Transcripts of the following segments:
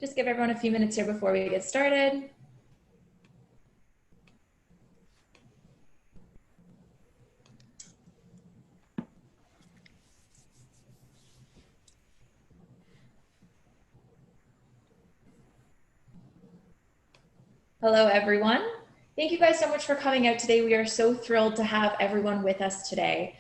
Just give everyone a few minutes here before we get started. Hello, everyone. Thank you guys so much for coming out today. We are so thrilled to have everyone with us today.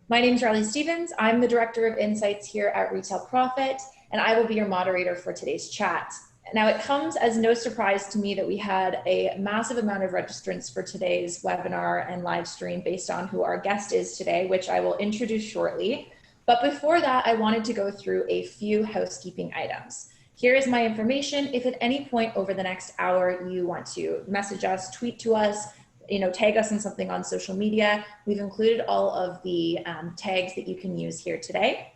My name is Arlene Stevens. I'm the Director of Insights here at Retail Profit, and I will be your moderator for today's chat. Now, it comes as no surprise to me that we had a massive amount of registrants for today's webinar and live stream based on who our guest is today, which I will introduce shortly. But before that, I wanted to go through a few housekeeping items. Here is my information. If at any point over the next hour you want to message us, tweet to us, tag us in something on social media, we've included all of the tags that you can use here today.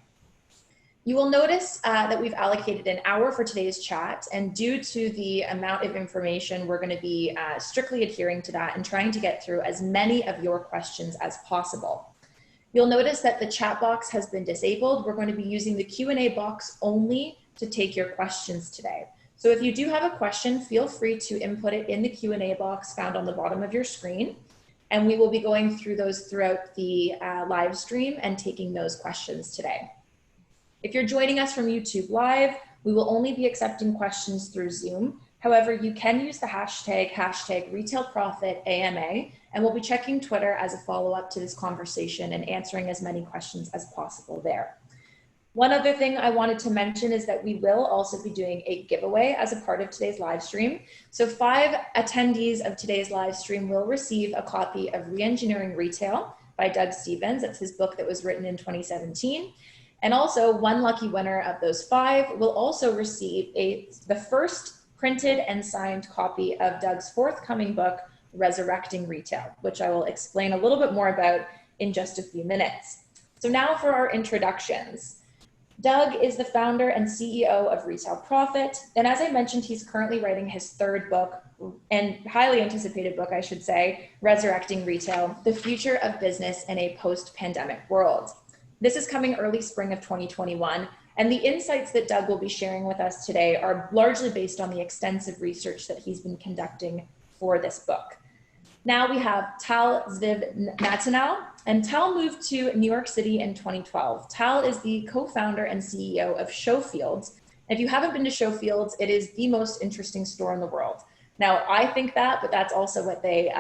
You will notice that we've allocated an hour for today's chat, and due to the amount of information, we're going to be strictly adhering to that and trying to get through as many of your questions as possible. You'll notice that the chat box has been disabled. We're going to be using the Q&A box only to take your questions today. So if you do have a question, feel free to input it in the Q&A box found on the bottom of your screen, and we will be going through those throughout the live stream and taking those questions today. If you're joining us from YouTube Live, we will only be accepting questions through Zoom. However, you can use the hashtag #RetailProfitAMA, and we'll be checking Twitter as a follow-up to this conversation and answering as many questions as possible there. One other thing I wanted to mention is that we will also be doing a giveaway as a part of today's live stream. So 5 attendees of today's live stream will receive a copy of Re-Engineering Retail by Doug Stevens. That's his book that was written in 2017. And also one lucky winner of those 5 will also receive the first printed and signed copy of Doug's forthcoming book, Resurrecting Retail, which I will explain a little bit more about in just a few minutes. So now for our introductions. Doug is the founder and CEO of Retail Profit. And as I mentioned, he's currently writing his 3rd book, and highly anticipated book, I should say, Resurrecting Retail, The Future of Business in a Post-Pandemic World. This is coming early spring of 2021. And the insights that Doug will be sharing with us today are largely based on the extensive research that he's been conducting for this book. Now we have Tal Zvi Nathanel, and Tal moved to New York City in 2012. Tal is the co-founder and CEO of SHOWFIELDS. If you haven't been to SHOWFIELDS, it is the most interesting store in the world. Now, I think that, but that's also what they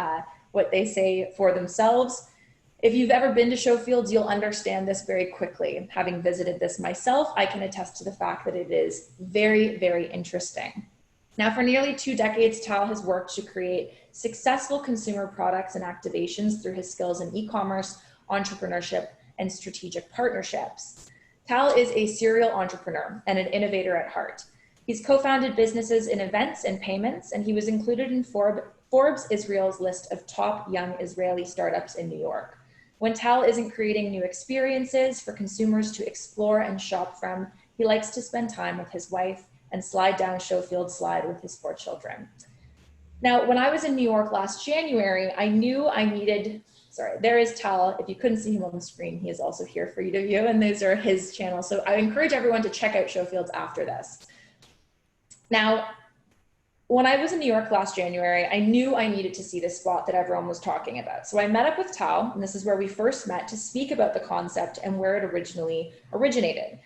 say for themselves. If you've ever been to SHOWFIELDS, you'll understand this very quickly. Having visited this myself, I can attest to the fact that it is very, very interesting. Now, for nearly 2 decades, Tal has worked to create successful consumer products and activations through his skills in e-commerce, entrepreneurship, and strategic partnerships. Tal is a serial entrepreneur and an innovator at heart. He's co-founded businesses in events and payments, and he was included in Forbes Israel's list of top young Israeli startups in New York. When Tal isn't creating new experiences for consumers to explore and shop from, he likes to spend time with his wife and slide down SHOWFIELDS slide with his 4 children. Now, when I was in New York last January, I knew I needed, there is Tal. If you couldn't see him on the screen, he is also here for you to view, and these are his channels. So I encourage everyone to check out SHOWFIELDS after this. Now, when I was in New York last January, I knew I needed to see this spot that everyone was talking about. So I met up with Tal, and this is where we first met, to speak about the concept and where it originally originated.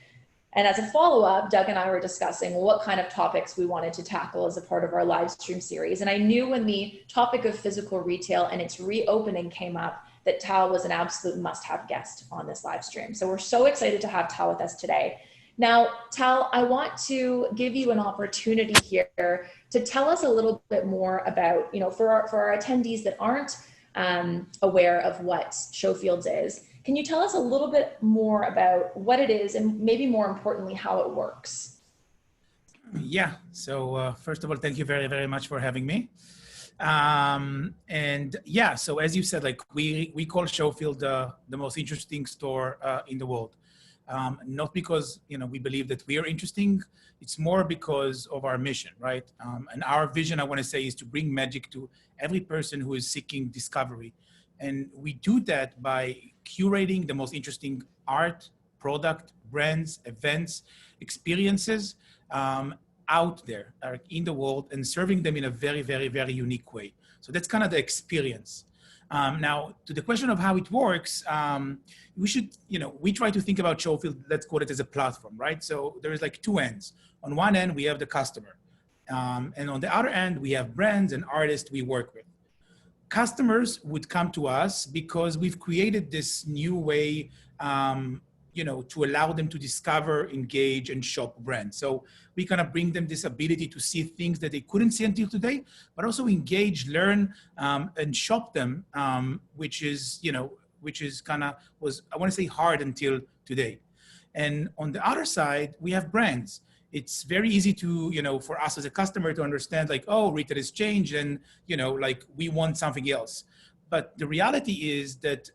And as a follow-up, Doug and I were discussing what kind of topics we wanted to tackle as a part of our live stream series. And I knew when the topic of physical retail and its reopening came up that Tal was an absolute must-have guest on this live stream. So we're so excited to have Tal with us today. Now, Tal, I want to give you an opportunity here to tell us a little bit more about, for our attendees that aren't aware of what SHOWFIELDS is, can you tell us a little bit more about what it is and maybe more importantly, how it works? Yeah, so first of all, thank you very, very much for having me. And yeah, so as you said, like we call SHOWFIELD the most interesting store in the world. Not because, we believe that we are interesting, it's more because of our mission, right? And our vision, I want to say, is to bring magic to every person who is seeking discovery. And we do that by curating the most interesting art, product, brands, events, experiences, out there, are in the world, and serving them in a very, very, very unique way. So that's kind of the experience. Now, to the question of how it works, we should, we try to think about Showfield, let's call it as a platform, right? So there is like two ends. On one end, we have the customer. And on the other end, we have brands and artists we work with. Customers would come to us because we've created this new way, to allow them to discover, engage, and shop brands. So we kind of bring them this ability to see things that they couldn't see until today, but also engage, learn, and shop them, which is kind of was, I want to say, hard until today. And on the other side, we have brands. It's very easy to, for us as a customer to understand like, oh, retail has changed and, like we want something else. But the reality is that,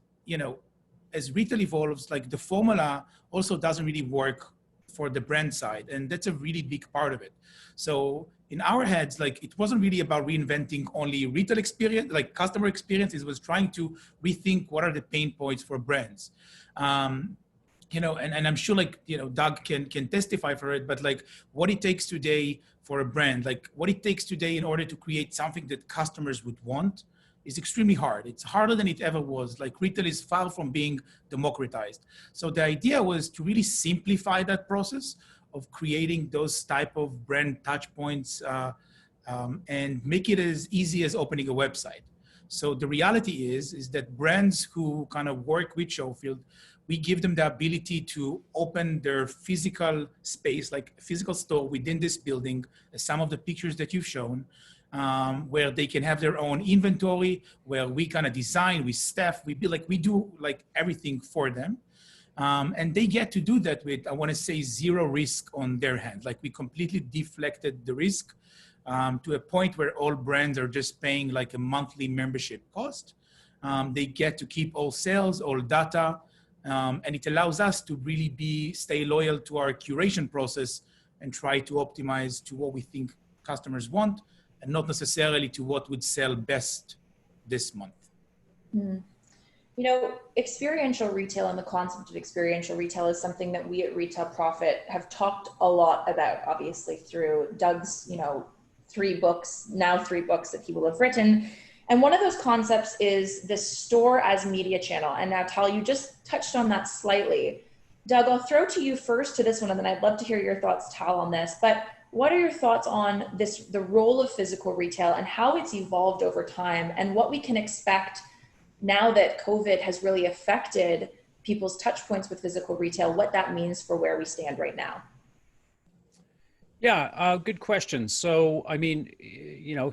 as retail evolves, like the formula also doesn't really work for the brand side. And that's a really big part of it. So in our heads, like it wasn't really about reinventing only retail experience, like customer experience. It was trying to rethink what are the pain points for brands. And I'm sure like, Doug can testify for it, but like what it takes today for a brand, like what it takes today in order to create something that customers would want is extremely hard. It's harder than it ever was. Like retail is far from being democratized. So the idea was to really simplify that process of creating those type of brand touch points and make it as easy as opening a website. So the reality is that brands who kind of work with Showfield, we give them the ability to open their physical space, like a physical store within this building, as some of the pictures that you've shown, where they can have their own inventory, where we kind of design, we staff, we do like everything for them. And they get to do that with, I want to say, zero risk on their hand. Like we completely deflected the risk to a point where all brands are just paying like a monthly membership cost. They get to keep all sales, all data, and it allows us to really stay loyal to our curation process and try to optimize to what we think customers want and not necessarily to what would sell best this month. Experiential retail and the concept of experiential retail is something that we at Retail Profit have talked a lot about, obviously through Doug's, three books that he will have written. And one of those concepts is the store as media channel. And now, Tal, you just touched on that slightly. Doug, I'll throw to you first to this one, and then I'd love to hear your thoughts, Tal, on this. But what are your thoughts on the role of physical retail and how it's evolved over time and what we can expect now that COVID has really affected people's touch points with physical retail, what that means for where we stand right now? Yeah, good question. So, I mean,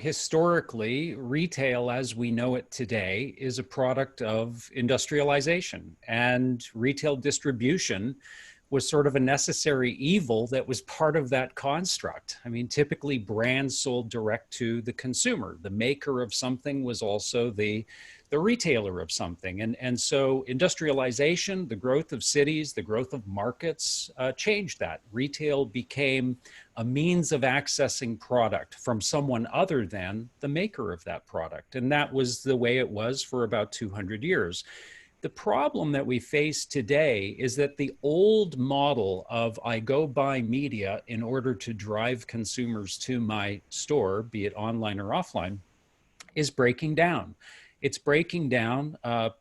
historically, retail as we know it today is a product of industrialization, and retail distribution was sort of a necessary evil that was part of that construct. I mean, typically brands sold direct to the consumer. The maker of something was also the retailer of something. And so industrialization, the growth of cities, the growth of markets changed that. Retail became a means of accessing product from someone other than the maker of that product. And that was the way it was for about 200 years. The problem that we face today is that the old model of I go buy media in order to drive consumers to my store, be it online or offline, is breaking down. It's breaking down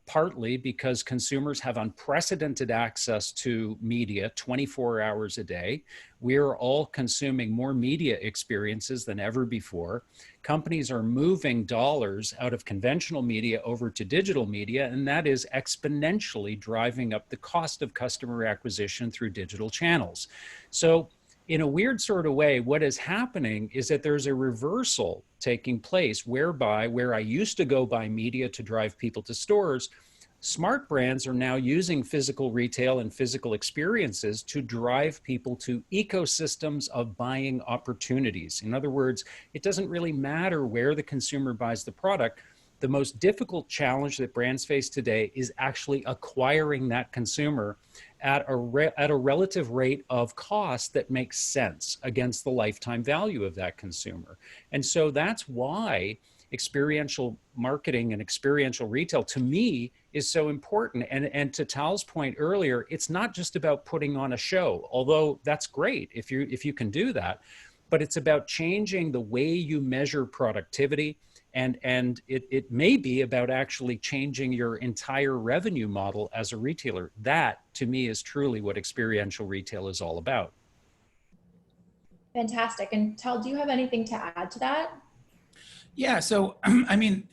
partly because consumers have unprecedented access to media 24 hours a day. We're all consuming more media experiences than ever before. Companies are moving dollars out of conventional media over to digital media, and that is exponentially driving up the cost of customer acquisition through digital channels. So in a weird sort of way, what is happening is that there's a reversal taking place whereby where I used to go buy media to drive people to stores, smart brands are now using physical retail and physical experiences to drive people to ecosystems of buying opportunities. In other words, it doesn't really matter where the consumer buys the product. The most difficult challenge that brands face today is actually acquiring that consumer at a relative rate of cost that makes sense against the lifetime value of that consumer. And so that's why experiential marketing and experiential retail to me is so important. And to Tal's point earlier, it's not just about putting on a show, although that's great if you can do that. but it's about changing the way you measure productivity. And it may be about actually changing your entire revenue model as a retailer. That, to me, is truly what experiential retail is all about. Fantastic. And Tal, do you have anything to add to that? Yeah, so I mean,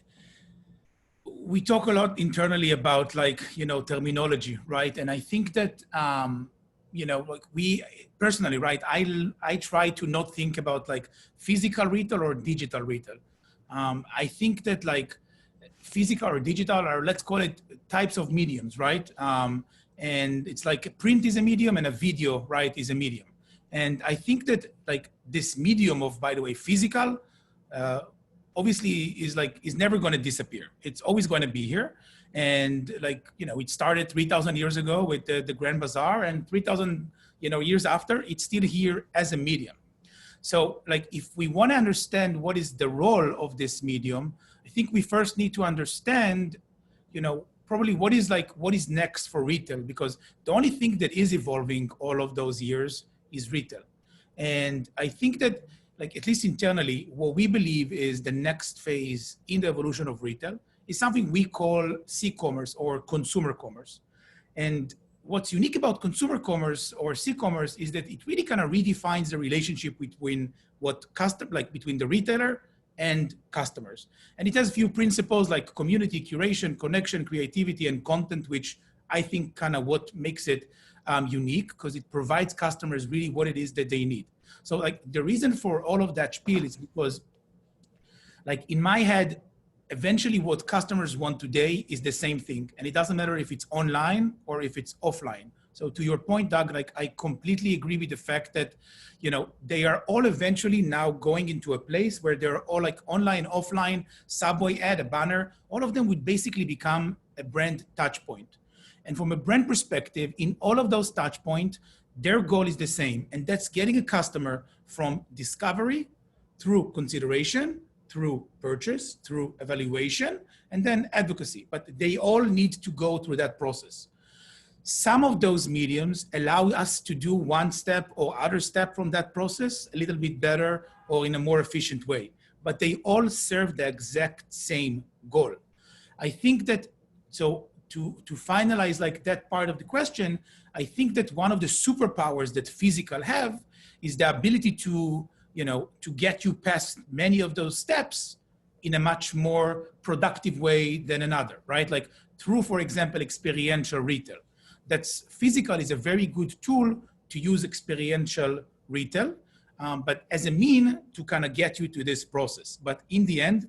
we talk a lot internally about like, terminology, right? And I think that, like we personally, right, I try to not think about like physical retail or digital retail. I think that like physical or digital are, let's call it, types of mediums, right? And it's like print is a medium and a video, right, is a medium. And I think that like this medium of, by the way, physical, obviously is never going to disappear. It's always going to be here. And like, it started 3,000 years ago with the Grand Bazaar, and 3,000, years after, it's still here as a medium. So like, if we want to understand what is the role of this medium, I think we first need to understand, probably what is next for retail, because the only thing that is evolving all of those years is retail. And I think that, like, at least internally, what we believe is the next phase in the evolution of retail is something we call C-commerce or consumer commerce. And what's unique about consumer commerce or C-commerce is that it really kind of redefines the relationship between between the retailer and customers. And it has a few principles like community, curation, connection, creativity, and content, which I think kind of what makes it unique, because it provides customers really what it is that they need. So like the reason for all of that spiel is because, like, in my head, eventually what customers want today is the same thing. And it doesn't matter if it's online or if it's offline. So to your point, Doug, like, I completely agree with the fact that, they are all eventually now going into a place where they're all like online, offline, subway ad, a banner, all of them would basically become a brand touch point. And from a brand perspective, in all of those touch points, their goal is the same. And that's getting a customer from discovery through consideration, through purchase, through evaluation, and then advocacy. But they all need to go through that process. Some of those mediums allow us to do one step or other step from that process a little bit better or in a more efficient way. But they all serve the exact same goal. I think that, so to finalize like that part of the question, I think that one of the superpowers that physical have is the ability to get you past many of those steps in a much more productive way than another, right? Like through, for example, experiential retail. That's physical is a very good tool to use experiential retail, but as a mean to kind of get you to this process. But in the end,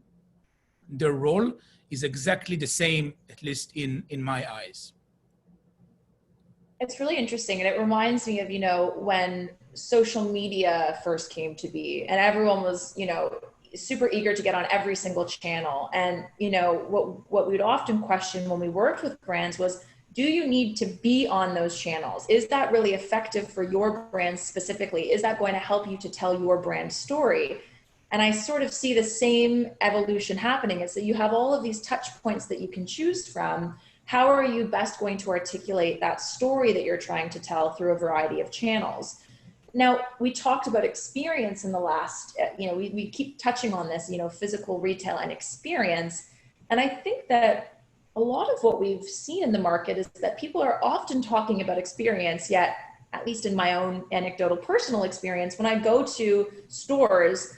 the role is exactly the same, at least in my eyes. It's really interesting. And it reminds me of, when social media first came to be and everyone was, super eager to get on every single channel. And, what we'd often question when we worked with brands was, do you need to be on those channels? Is that really effective for your brand specifically? Is that going to help you to tell your brand story? And I sort of see the same evolution happening. It's that you have all of these touch points that you can choose from. How are you best going to articulate that story that you're trying to tell through a variety of channels? Now, we talked about experience in the last, we keep touching on this, physical retail and experience. And I think that a lot of what we've seen in the market is that people are often talking about experience, yet, at least in my own anecdotal personal experience, when I go to stores,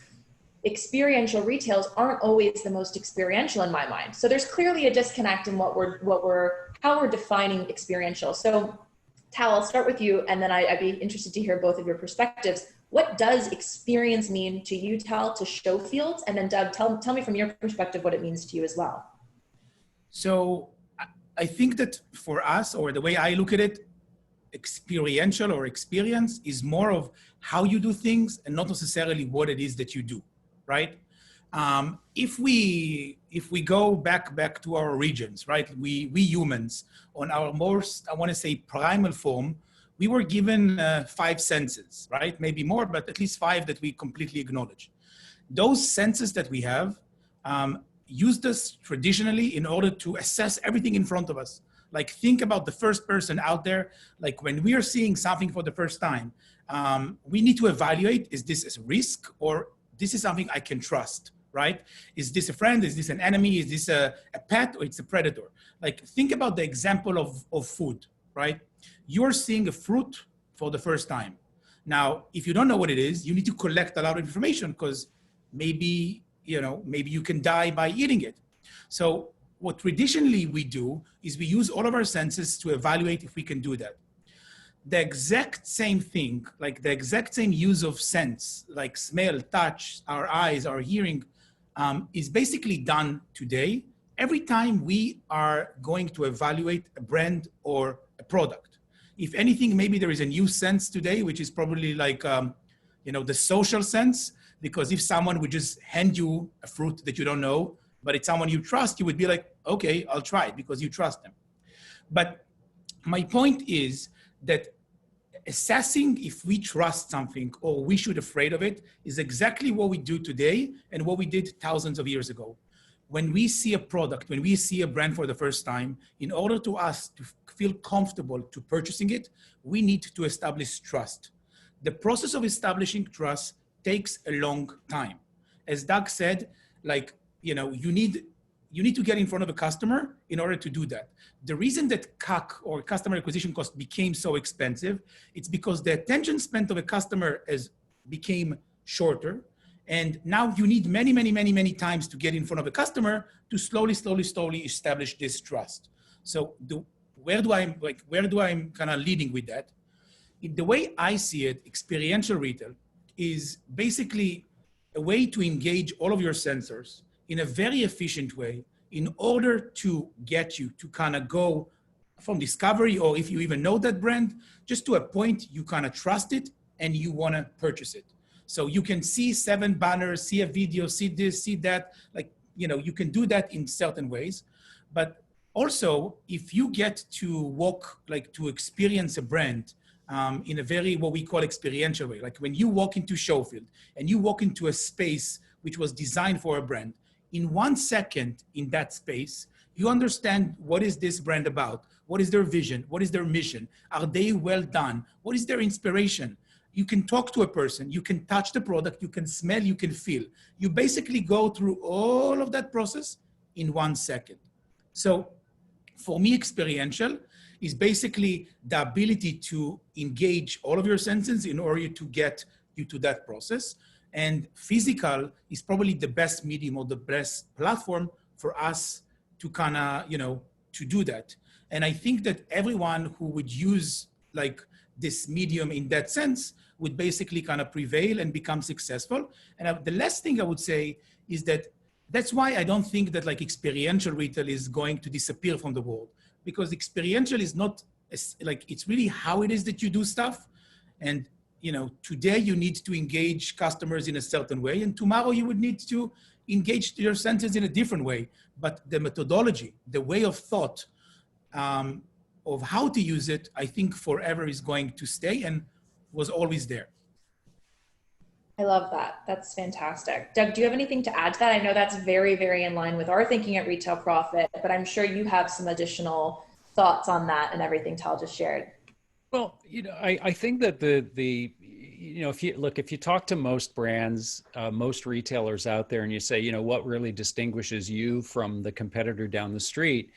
experiential retails aren't always the most experiential in my mind. So there's clearly a disconnect in how we're defining experiential. So Tal, I'll start with you, and then I'd be interested to hear both of your perspectives. What does experience mean to you, Tal, to SHOWFIELDS? And then Doug, tell me from your perspective what it means to you as well. So I think that for us, or the way I look at it, experiential or experience is more of how you do things and not necessarily what it is that you do, right? If we go back to our regions, right? We humans, on our most, I want to say, primal form, we were given 5 senses, right? Maybe more, but at least 5 that we completely acknowledge. Those senses that we have used us traditionally in order to assess everything in front of us. Like think about the first person out there. Like when we are seeing something for the first time, we need to evaluate, is this a risk or this is something I can trust, right? Is this a friend? Is this an enemy? Is this a pet or it's a predator? Like think about the example of food, right? You're seeing a fruit for the first time. Now, if you don't know what it is, you need to collect a lot of information because maybe you can die by eating it. So what traditionally we do is we use all of our senses to evaluate if we can do that. The exact same thing, like the exact same use of sense, like smell, touch, our eyes, our hearing, is basically done today every time we are going to evaluate a brand or a product. If anything, maybe there is a new sense today, which is probably like, the social sense, because if someone would just hand you a fruit that you don't know, but it's someone you trust, you would be like, okay, I'll try it because you trust them. But my point is that assessing if we trust something or we should be afraid of it is exactly what we do today and what we did thousands of years ago. When we see a product, when we see a brand for the first time, in order to us to feel comfortable to purchasing it, we need to establish trust. The process of establishing trust takes a long time. As Doug said, you need to get in front of a customer in order to do that. The reason that CAC or customer acquisition cost became so expensive, it's because the attention span of a customer became shorter. And now you need many times to get in front of a customer to slowly establish this trust. So where do I'm kind of leading with that? In the way I see it, experiential retail is basically a way to engage all of your sensors in a very efficient way in order to get you to kind of go from discovery, or if you even know that brand, just to a point you kind of trust it and you want to purchase it. So you can see 7 banners, see a video, see this, see that, you can do that in certain ways. But also, if you get to to experience a brand in a very, what we call experiential way, like when you walk into SHOWFIELD and you walk into a space which was designed for a brand, in 1 second in that space, you understand what is this brand about? What is their vision? What is their mission? Are they well done? What is their inspiration? You can talk to a person, you can touch the product, you can smell, you can feel. You basically go through all of that process in 1 second. So for me, experiential is basically the ability to engage all of your senses in order to get you to that process. And physical is probably the best medium or the best platform for us to kind of, to do that. And I think that everyone who would use this medium in that sense would basically kind of prevail and become successful. And the last thing I would say is that's why I don't think that experiential retail is going to disappear from the world, because experiential is not it's really how it is that you do stuff. And today you need to engage customers in a certain way, and tomorrow you would need to engage your senses in a different way. But the methodology, the way of thought of how to use it, I think forever is going to stay and was always there. I love that. That's fantastic. Doug, do you have anything to add to that? I know that's very, very in line with our thinking at Retail Profit, but I'm sure you have some additional thoughts on that and everything Tal just shared. Well, I think that if you talk to most brands, most retailers out there, and you say, what really distinguishes you from the competitor down the street,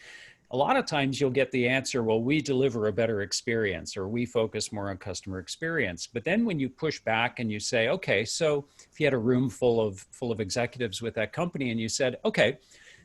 a lot of times you'll get the answer, well, we deliver a better experience, or we focus more on customer experience. But then when you push back and you say, okay, so if you had a room full of executives with that company and you said, okay,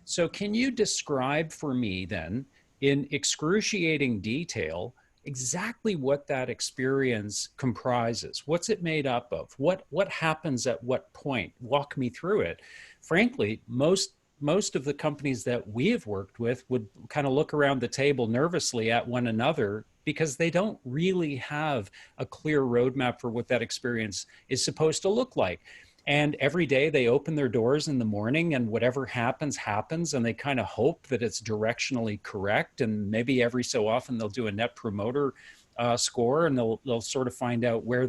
so can you describe for me then in excruciating detail exactly what that experience comprises? What's it made up of? What happens at what point? Walk me through it. Frankly, most of the companies that we have worked with would kind of look around the table nervously at one another because they don't really have a clear roadmap for what that experience is supposed to look like. And every day they open their doors in the morning and whatever happens, happens. And they kind of hope that it's directionally correct. And maybe every so often they'll do a net promoter score and they'll sort of find out where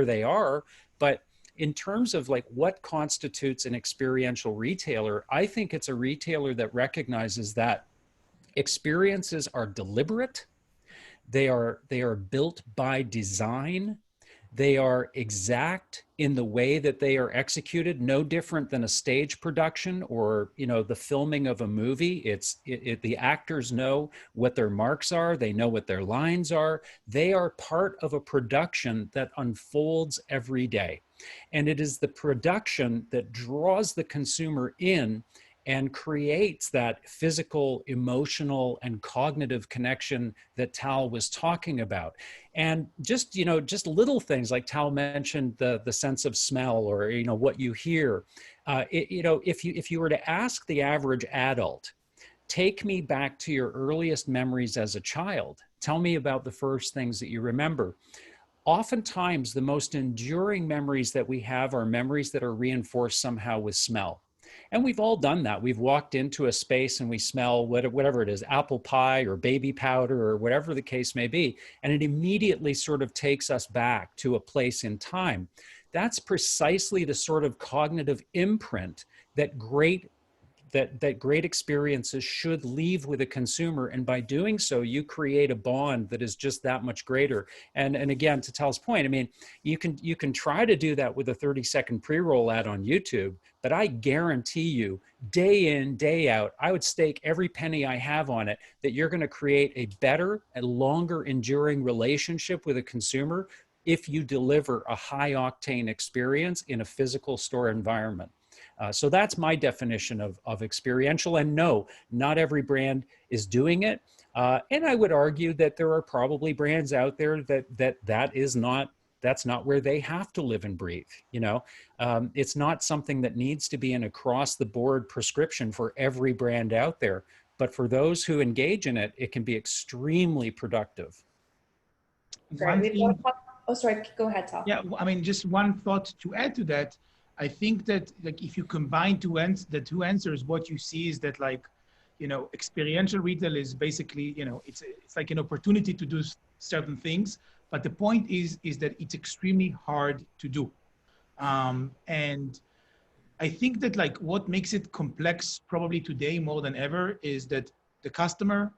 they are. But in terms of what constitutes an experiential retailer, I think it's a retailer that recognizes that Experiences are deliberate. They are built by design. They are exact in the way that they are executed, no different than a stage production or, you know, the filming of a movie. The actors know what their marks are. They know what their lines are. They are part of a production that unfolds every day. And it is the production that draws the consumer in and creates that physical, emotional, and cognitive connection that Tal was talking about. And just, you know, just little things like Tal mentioned, the sense of smell, or, you know, what you hear. You know, if you were to ask the average adult, take me back to your earliest memories as a child, tell me about the first things that you remember. Oftentimes, the most enduring memories that we have are memories that are reinforced somehow with smell. And we've all done that. We've walked into a space and we smell whatever it is, apple pie or baby powder or whatever the case may be. And it immediately sort of takes us back to a place in time. That's precisely the sort of cognitive imprint that great experiences should leave with a consumer. And by doing so, you create a bond that is just that much greater. And again, to Tal's point, I mean, you can try to do that with a 30-second pre-roll ad on YouTube, but I guarantee you, day in, day out, I would stake every penny I have on it that you're going to create a better and longer enduring relationship with a consumer if you deliver a high octane experience in a physical store environment. So that's my definition of experiential. And no, not every brand is doing it. And I would argue that there are probably brands out there that's not where they have to live and breathe. You know, it's not something that needs to be an across the board prescription for every brand out there. But for those who engage in it, it can be extremely productive. Great. Oh, sorry. Go ahead, Tal. Yeah, I mean, just one thought to add to that. I think that, like, if you combine the two answers, what you see is that, like, you know, experiential retail is basically, you know, it's like an opportunity to do certain things, but the point is that it's extremely hard to do. And I think that, like, what makes it complex probably today more than ever is that the customer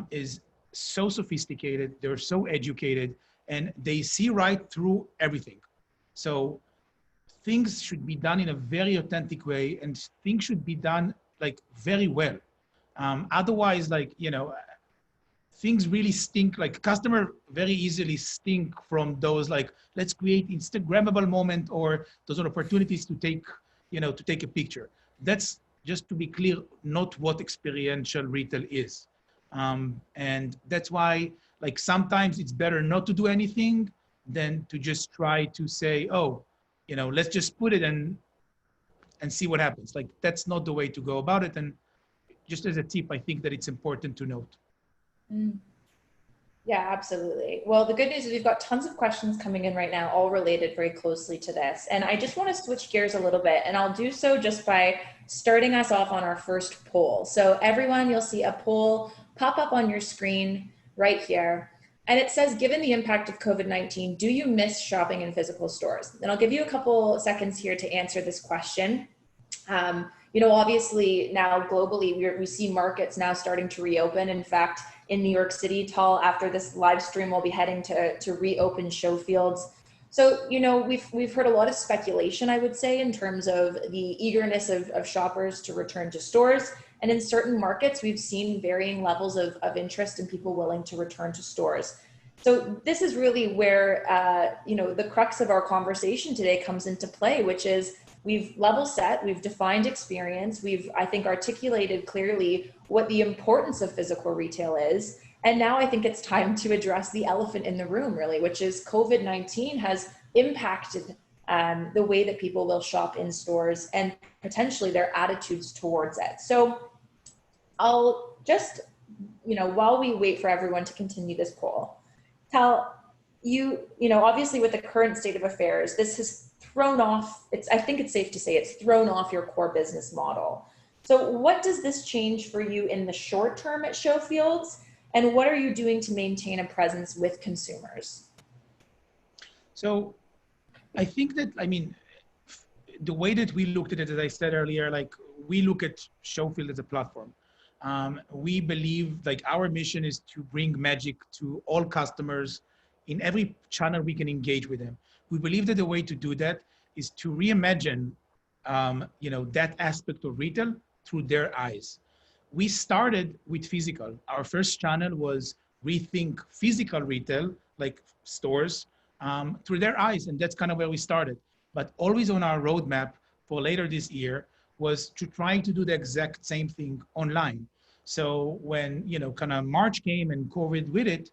is so sophisticated, they're so educated, and they see right through everything. So things should be done in a very authentic way, and things should be done, like, very well. Otherwise, like, you know, things really stink. Like, customer very easily stink from those, like, let's create Instagrammable moment, or those are opportunities to take, you know, to take a picture. That's, just to be clear, not what experiential retail is. And that's why, like, sometimes it's better not to do anything than to just try to say, oh, you know, let's just put it and see what happens. Like, that's not the way to go about it. And just as a tip, I think that it's important to note. Yeah, absolutely. Well, the good news is we've got tons of questions coming in right now, all related very closely to this. And I just want to switch gears a little bit, and I'll do so just by starting us off on our first poll. So everyone, you'll see a poll pop up on your screen right here. And it says, given the impact of COVID-19, do you miss shopping in physical stores? And I'll give you a couple seconds here to answer this question. You know, obviously now globally, we see markets now starting to reopen. In fact, in New York City, Tal, after this live stream, we'll be heading to reopen SHOWFIELDS. So, you know, we've heard a lot of speculation, I would say, in terms of the eagerness of shoppers to return to stores. And in certain markets, we've seen varying levels of interest in people willing to return to stores. So this is really where, you know, the crux of our conversation today comes into play, which is we've level set, we've defined experience, we've, I think, articulated clearly what the importance of physical retail is. And now I think it's time to address the elephant in the room, really, which is COVID-19 has impacted the way that people will shop in stores and potentially their attitudes towards it. So I'll just, you know, while we wait for everyone to continue this poll, Tal, you know, obviously with the current state of affairs, this has thrown off, I think it's safe to say it's thrown off your core business model. So what does this change for you in the short term at SHOWFIELDS? And what are you doing to maintain a presence with consumers? So I think that, I mean, the way that we looked at it, as I said earlier, like, we look at SHOWFIELD as a platform. We believe like our mission is to bring magic to all customers in every channel we can engage with them. We believe that the way to do that is to reimagine, that aspect of retail through their eyes. We started with physical. Our first channel was rethink physical retail, like stores, through their eyes, and that's kind of where we started. But always on our roadmap for later this year was to try to do the exact same thing online. So when kind of March came and COVID with it,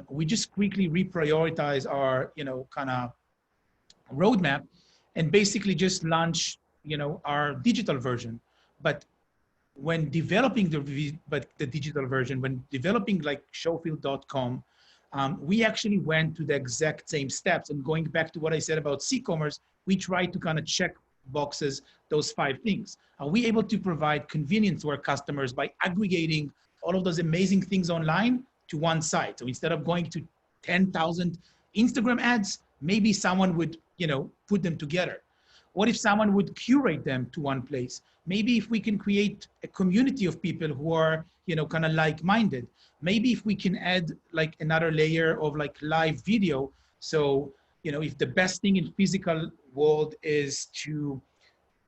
we just quickly reprioritize our kind of roadmap and basically just launch our digital version. But when developing the digital version, when developing like showfield.com, we actually went to the exact same steps. And going back to what I said about c-commerce, we tried to kind of check boxes, those 5 things. Are we able to provide convenience to our customers by aggregating all of those amazing things online to one site? So instead of going to 10,000 Instagram ads, maybe someone would, put them together. What if someone would curate them to one place? Maybe if we can create a community of people who are, kind of like-minded. Maybe if we can add like another layer of like live video. So, if the best thing in physical world is to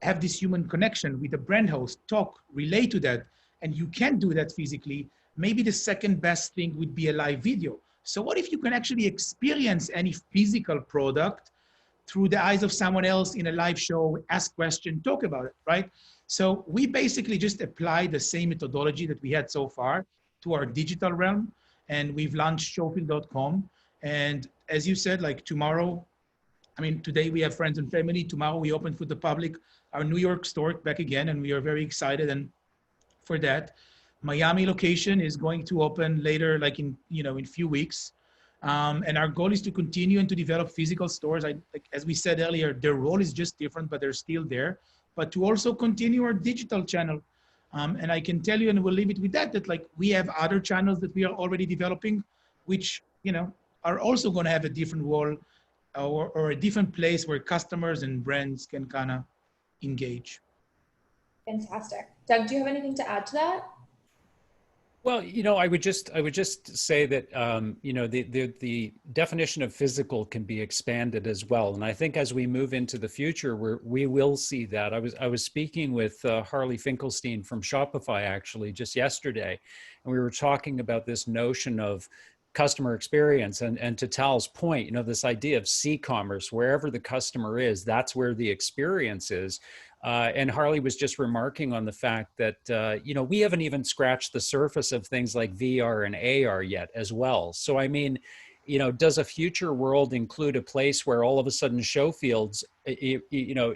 have this human connection with a brand host, talk, relate to that, and you can't do that physically, maybe the second best thing would be a live video. So what if you can actually experience any physical product through the eyes of someone else in a live show, ask questions, talk about it, right? So we basically just apply the same methodology that we had so far to our digital realm, and we've launched showfield.com. And as you said, like tomorrow, today we have friends and family. Tomorrow we open for the public our New York store back again, and we are very excited and for that. Miami location is going to open later, like in few weeks. And our goal is to continue and to develop physical stores. As we said earlier, their role is just different, but they're still there. But to also continue our digital channel. And I can tell you, and we'll leave it with that like we have other channels that we are already developing, which, are also going to have a different role or a different place where customers and brands can kind of engage. Fantastic. Doug, do you have anything to add to that? Well, I would just say that the definition of physical can be expanded as well, and I think as we move into the future, we will see that. I was speaking with Harley Finkelstein from Shopify actually just yesterday, and we were talking about this notion of customer experience and to Tal's point, this idea of c-commerce, wherever the customer is, that's where the experience is. And Harley was just remarking on the fact that, we haven't even scratched the surface of things like VR and AR yet as well. So, does a future world include a place where all of a sudden SHOWFIELDS,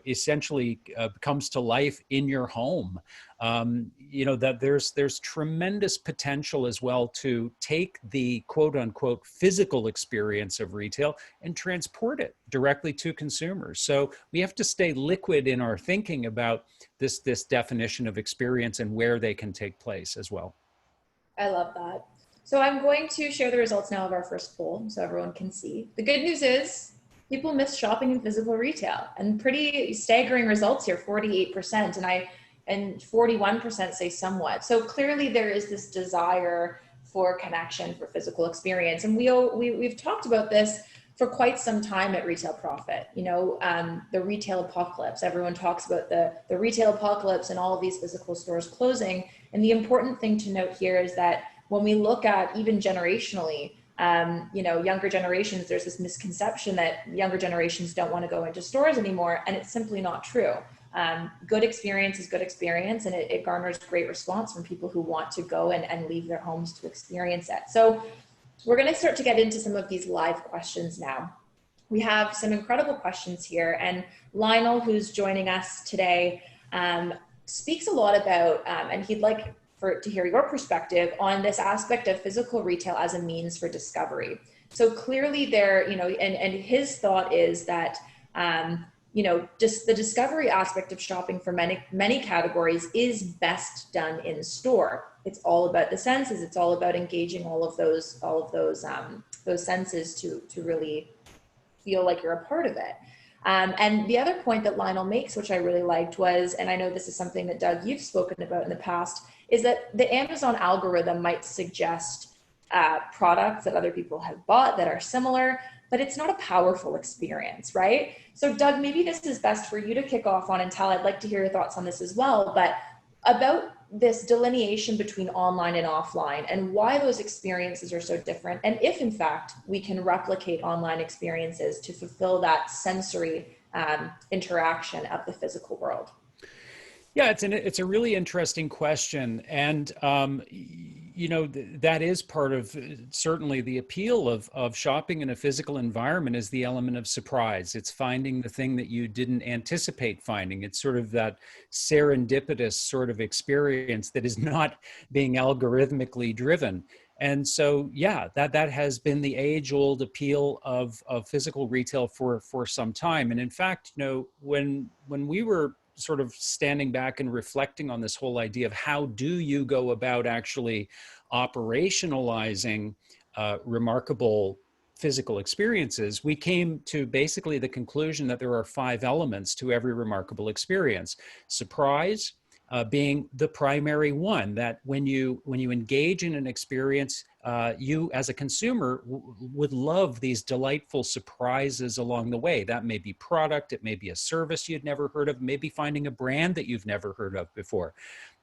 essentially comes to life in your home? That there's tremendous potential as well to take the quote unquote physical experience of retail and transport it directly to consumers. So we have to stay liquid in our thinking about this definition of experience and where they can take place as well. I love that. So I'm going to share the results now of our first poll so everyone can see. The good news is people miss shopping in physical retail, and pretty staggering results here, 48%, and 41% say somewhat. So clearly there is this desire for connection, for physical experience. And we've talked about this for quite some time at Retail Profit, the retail apocalypse. Everyone talks about the retail apocalypse and all of these physical stores closing. And the important thing to note here is that when we look at even generationally, younger generations, there's this misconception that younger generations don't want to go into stores anymore, and it's simply not true. Good experience is good experience, and it garners great response from people who want to go and leave their homes to experience it. So we're going to start to get into some of these live questions now. We have some incredible questions here, and Lionel, who's joining us today, speaks a lot about, and he'd like to hear your perspective on this aspect of physical retail as a means for discovery. So clearly there, and his thought is that, just the discovery aspect of shopping for many categories is best done in store. It's all about the senses. It's all about engaging all of those senses to really feel like you're a part of it. And the other point that Lionel makes, which I really liked, was, and I know this is something that Doug, you've spoken about in the past, is that the Amazon algorithm might suggest products that other people have bought that are similar, but it's not a powerful experience, right? So Doug, maybe this is best for you to kick off on, and Tal, I'd like to hear your thoughts on this as well, but about this delineation between online and offline and why those experiences are so different. And if in fact we can replicate online experiences to fulfill that sensory interaction of the physical world. Yeah, it's a really interesting question. And, you know, that is part of certainly the appeal of shopping in a physical environment is the element of surprise. It's finding the thing that you didn't anticipate finding. It's sort of that serendipitous sort of experience that is not being algorithmically driven. And so, yeah, that has been the age-old appeal of physical retail for some time. And in fact, you know, when we were sort of standing back and reflecting on this whole idea of how do you go about actually operationalizing remarkable physical experiences, we came to basically the conclusion that there are 5 elements to every remarkable experience. Surprise being the primary one, that when you engage in an experience, you as a consumer would love these delightful surprises along the way. That may be product, it may be a service you'd never heard of, maybe finding a brand that you've never heard of before.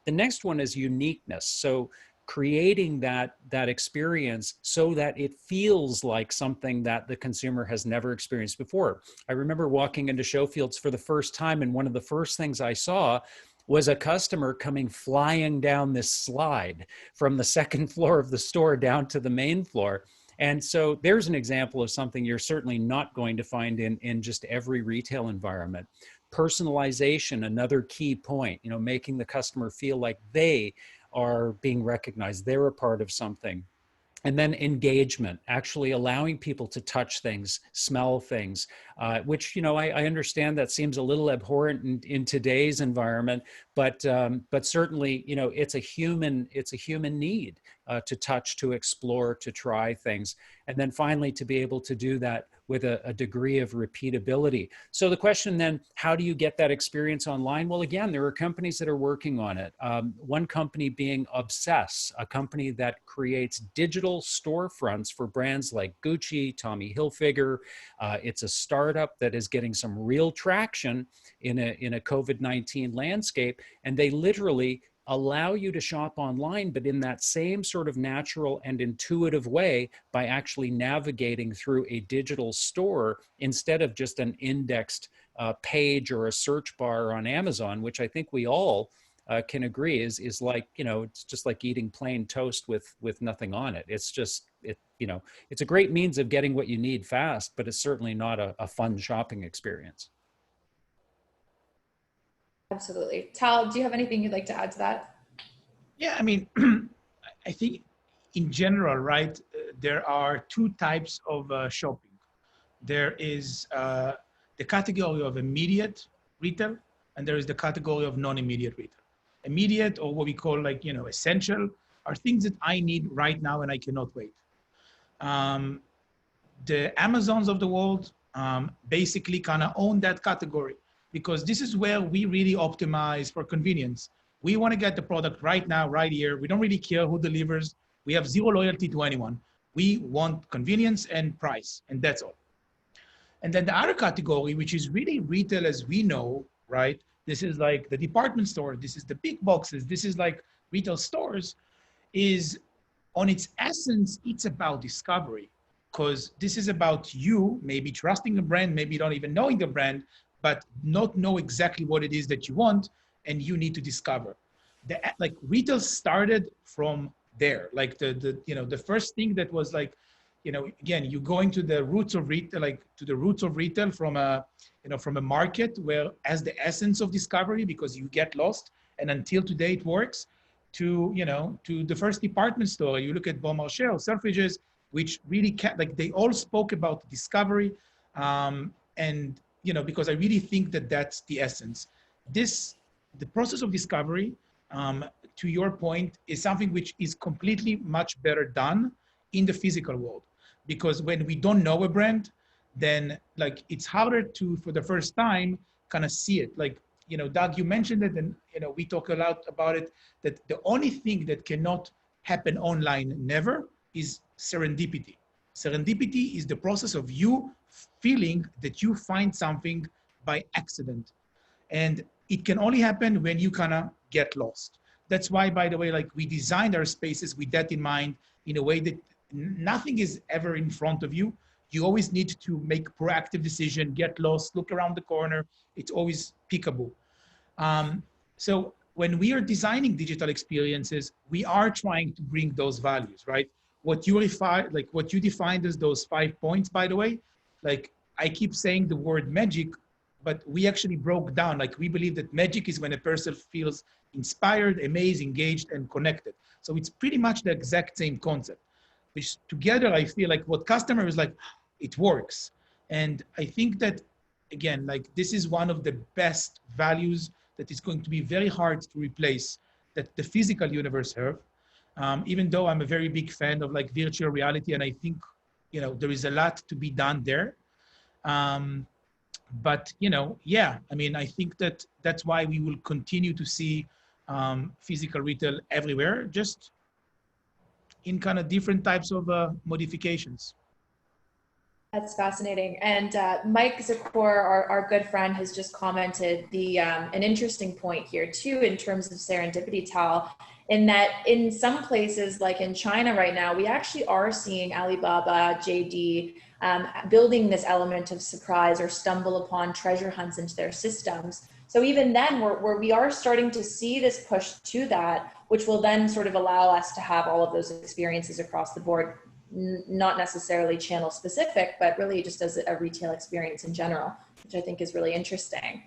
The next one is uniqueness. So creating that experience so that it feels like something that the consumer has never experienced before. I remember walking into SHOWFIELDS for the first time, and one of the first things I saw was a customer coming flying down this slide from the second floor of the store down to the main floor. And so there's an example of something you're certainly not going to find in just every retail environment. Personalization, another key point, you know, making the customer feel like they are being recognized, they're a part of something. And then engagement, actually allowing people to touch things, smell things, which, you know, I understand that seems a little abhorrent in today's environment, but certainly, you know, it's a human need to touch, to explore, to try things. And then finally, to be able to do that with a degree of repeatability. So the question then, how do you get that experience online? Well, again, there are companies that are working on it. One company being Obsess, a company that creates digital storefronts for brands like Gucci, Tommy Hilfiger. It's a startup that is getting some real traction in a COVID-19 landscape, and they literally allow you to shop online, but in that same sort of natural and intuitive way by actually navigating through a digital store instead of just an indexed page or a search bar on Amazon, which I think we all can agree is like, you know, it's just like eating plain toast with nothing on it. It's just, you know, it's a great means of getting what you need fast, but it's certainly not a fun shopping experience. Absolutely. Tal, do you have anything you'd like to add to that? Yeah, I mean, I think in general, right, there are 2 types of shopping. There is the category of immediate retail, and there is the category of non-immediate retail. Immediate, or what we call, like, you know, essential, are things that I need right now and I cannot wait. The Amazons of the world basically kind of own that category, because this is where we really optimize for convenience. We want to get the product right now, right here. We don't really care who delivers. We have zero loyalty to anyone. We want convenience and price, and that's all. And then the other category, which is really retail as we know, right? This is like the department store. This is the big boxes. This is like retail stores. Is on its essence, it's about discovery, because this is about you maybe trusting a brand, maybe not even knowing the brand, but not know exactly what it is that you want, and you need to discover. Like retail started from there. Like the first thing that was like, you know, again, you going to the roots of retail, like to the roots of retail from a market where as the essence of discovery, because you get lost, and until today it works, to the first department store. You look at Bon Marché or Selfridges, which really like they all spoke about discovery, and because I really think that that's the essence. The process of discovery, to your point, is something which is completely much better done in the physical world. Because when we don't know a brand, then like it's harder to, for the first time, kind of see it. Like, you know, Doug, you mentioned it, and you know, we talk a lot about it, that the only thing that cannot happen online never is serendipity. Serendipity is the process of you feeling that you find something by accident. And it can only happen when you kind of get lost. That's why, by the way, like we designed our spaces with that in mind, in a way that nothing is ever in front of you. You always need to make proactive decision, get lost, look around the corner. It's always peekaboo. So when we are designing digital experiences, we are trying to bring those values, right? What you defined as those 5 points, by the way, like I keep saying the word magic, but we actually broke down, like we believe that magic is when a person feels inspired, amazed, engaged, and connected. So it's pretty much the exact same concept, which together I feel like what customer is like, it works. And I think that, again, like this is one of the best values that is going to be very hard to replace that the physical universe have. Even though I'm a very big fan of like virtual reality, and I think, you know, there is a lot to be done there. But, you know, yeah, I mean, I think that that's why we will continue to see physical retail everywhere, just in kind of different types of modifications. That's fascinating. And Mike Zakor, our good friend, has just commented an interesting point here too, in terms of serendipity, Tal, in that in some places, like in China right now, we actually are seeing Alibaba, JD, building this element of surprise or stumble upon treasure hunts into their systems. So even then, we are starting to see this push to that, which will then sort of allow us to have all of those experiences across the board, not necessarily channel specific, but really just as a retail experience in general, which I think is really interesting.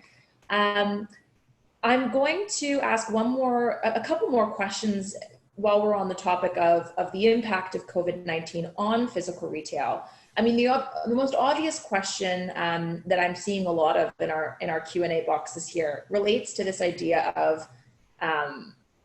I'm going to ask a couple more questions while we're on the topic of the impact of COVID-19 on physical retail. I mean, the most obvious question that I'm seeing a lot of in our Q&A boxes here relates to this idea of,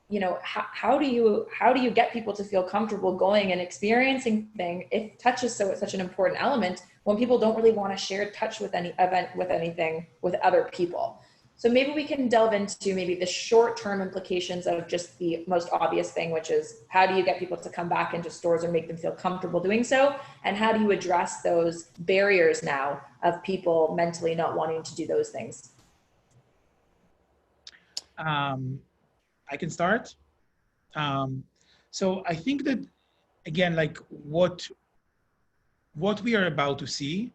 you know, how do you get people to feel comfortable going and experiencing things if touch is such an important element when people don't really want to share touch with anything with other people? So maybe we can delve into maybe the short-term implications of just the most obvious thing, which is how do you get people to come back into stores or make them feel comfortable doing so? And how do you address those barriers now of people mentally not wanting to do those things? I can start. So I think that, again, like what we are about to see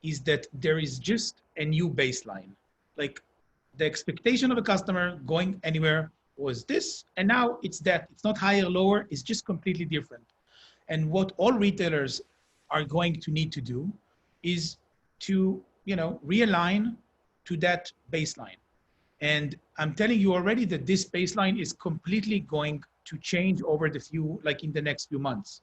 is that there is just a new baseline. Like the expectation of a customer going anywhere was this, and now it's that. It's not higher, lower, it's just completely different. And what all retailers are going to need to do is to, you know, realign to that baseline. And I'm telling you already that this baseline is completely going to change over in the next few months.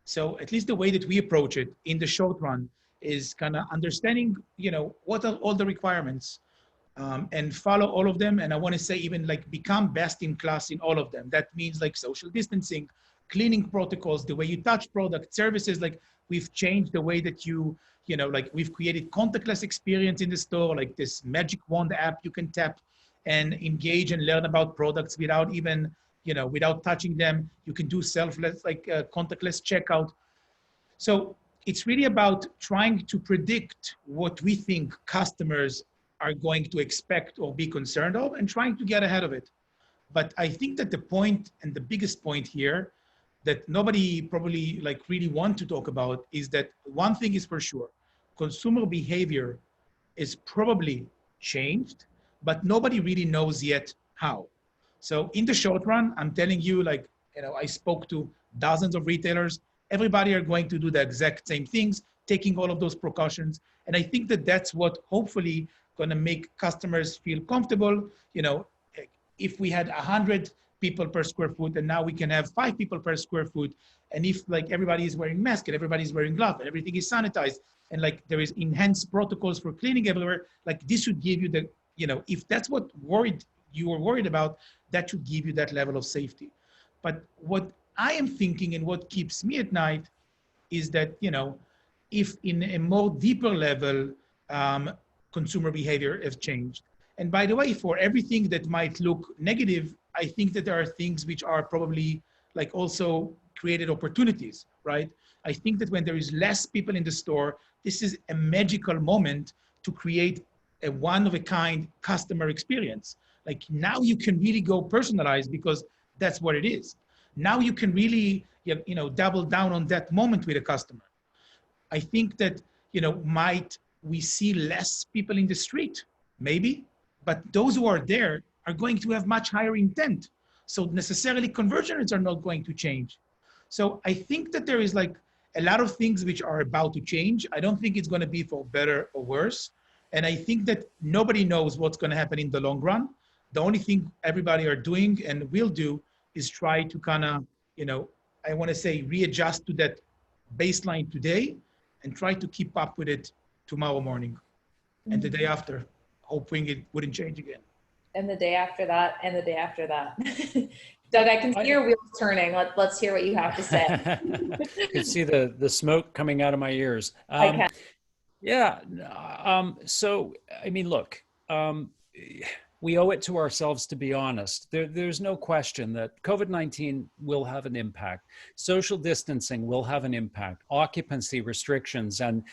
So at least the way that we approach it in the short run is kind of understanding, you know, what are all the requirements, and follow all of them. And I want to say even like become best in class in all of them. That means like social distancing, cleaning protocols, the way you touch product, services. Like we've changed the way that you know, like we've created contactless experience in the store, like this magic wand app you can tap and engage and learn about products without even, you know, without touching them. You can do contactless checkout. So it's really about trying to predict what we think customers are going to expect or be concerned of and trying to get ahead of it. But I think that the point, and the biggest point here, that nobody probably like really want to talk about is that one thing is for sure, consumer behavior is probably changed, but nobody really knows yet how. So in the short run, I'm telling you, like, you know, I spoke to dozens of retailers. Everybody are going to do the exact same things, taking all of those precautions. And I think that that's what hopefully going to make customers feel comfortable. You know, if we had 100 people per square foot and now we can have 5 people per square foot, and if like everybody is wearing mask and everybody's wearing gloves and everything is sanitized and like there is enhanced protocols for cleaning everywhere, like this should give you the, you know, if that's what you were worried about, that should give you that level of safety. But what I am thinking and what keeps me at night is that, you know, if in a more deeper level, consumer behavior has changed. And by the way, for everything that might look negative, I think that there are things which are probably like also created opportunities, right? I think that when there is less people in the store, this is a magical moment to create a one-of-a-kind customer experience. Like now you can really go personalized because that's what it is. Now you can really, double down on that moment with a customer. I think that, might we see less people in the street? Maybe, but those who are there are going to have much higher intent. So necessarily conversion rates are not going to change. So I think that there is like a lot of things which are about to change. I don't think it's going to be for better or worse. And I think that nobody knows what's going to happen in the long run. The only thing everybody are doing and will do is try to kind of, I want to say readjust to that baseline today and try to keep up with it tomorrow morning and the day after, hoping it wouldn't change again. And the day after that, and the day after that. Doug, I can see your wheels turning. Let's hear what you have to say. You can see the smoke coming out of my ears. I can. Yeah. So, I mean, look, we owe it to ourselves to be honest. There's no question that COVID-19 will have an impact. Social distancing will have an impact. Occupancy restrictions and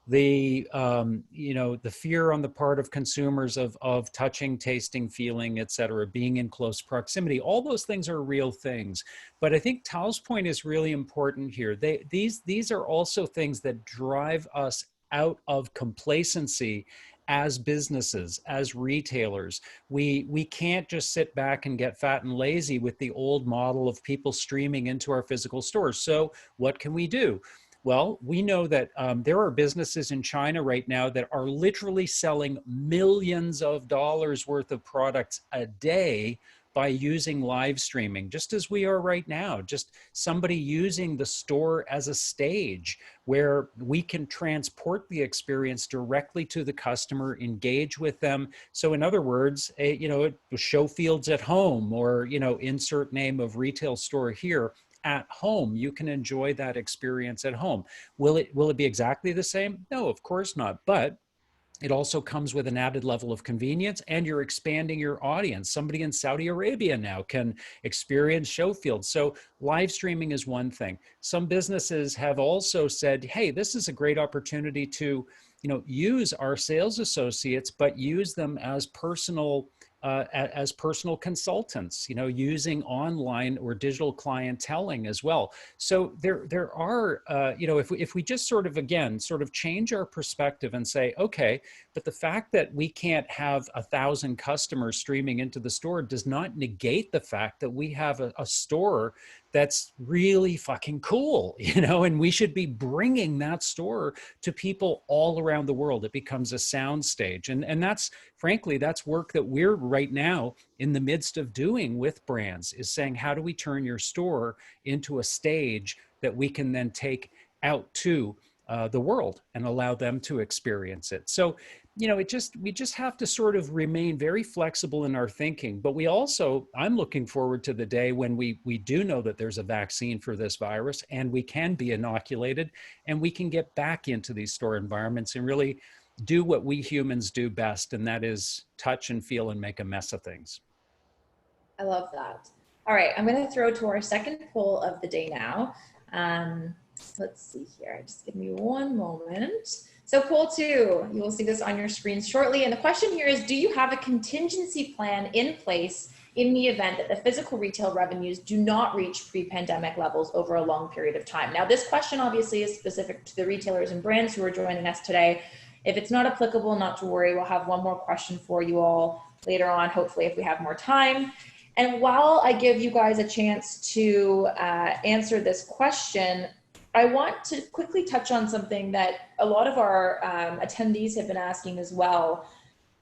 the the fear on the part of consumers of touching, tasting, feeling, et cetera, being in close proximity. All those things are real things. But I think Tal's point is really important here. These are also things that drive us out of complacency as businesses, as retailers. We can't just sit back and get fat and lazy with the old model of people streaming into our physical stores. So what can we do? Well, we know that there are businesses in China right now that are literally selling millions of dollars worth of products a day by using live streaming, just as we are right now, just somebody using the store as a stage where we can transport the experience directly to the customer, engage with them. So in other words, SHOWFIELDS at home, or, insert name of retail store here, at home, you can enjoy that experience at home. Will it be exactly the same? No, of course not. But it also comes with an added level of convenience, and you're expanding your audience. Somebody in Saudi Arabia now can experience SHOWFIELDS. So live streaming is one thing. Some businesses have also said, hey, this is a great opportunity to, use our sales associates, but use them as personal consultants, using online or digital clienteling as well. So there are, if we just sort of change our perspective and say, okay, but the fact that we can't have 1,000 customers streaming into the store does not negate the fact that we have a store that's really fucking cool, and we should be bringing that store to people all around the world. It becomes a sound stage. And that's, frankly, that's work that we're right now in the midst of doing with brands, is saying, how do we turn your store into a stage that we can then take out to the world and allow them to experience it? So, we just have to sort of remain very flexible in our thinking. But I'm looking forward to the day when we do know that there's a vaccine for this virus and we can be inoculated and we can get back into these store environments and really do what we humans do best, and that is touch and feel and make a mess of things. I love that. All right, I'm going to throw to our second poll of the day now. Let's see here. Just give me one moment. So poll 2, you will see this on your screens shortly. And the question here is, do you have a contingency plan in place in the event that the physical retail revenues do not reach pre-pandemic levels over a long period of time? Now, this question obviously is specific to the retailers and brands who are joining us today. If it's not applicable, not to worry. We'll have one more question for you all later on, hopefully, if we have more time. And while I give you guys a chance to answer this question, I want to quickly touch on something that a lot of our attendees have been asking as well.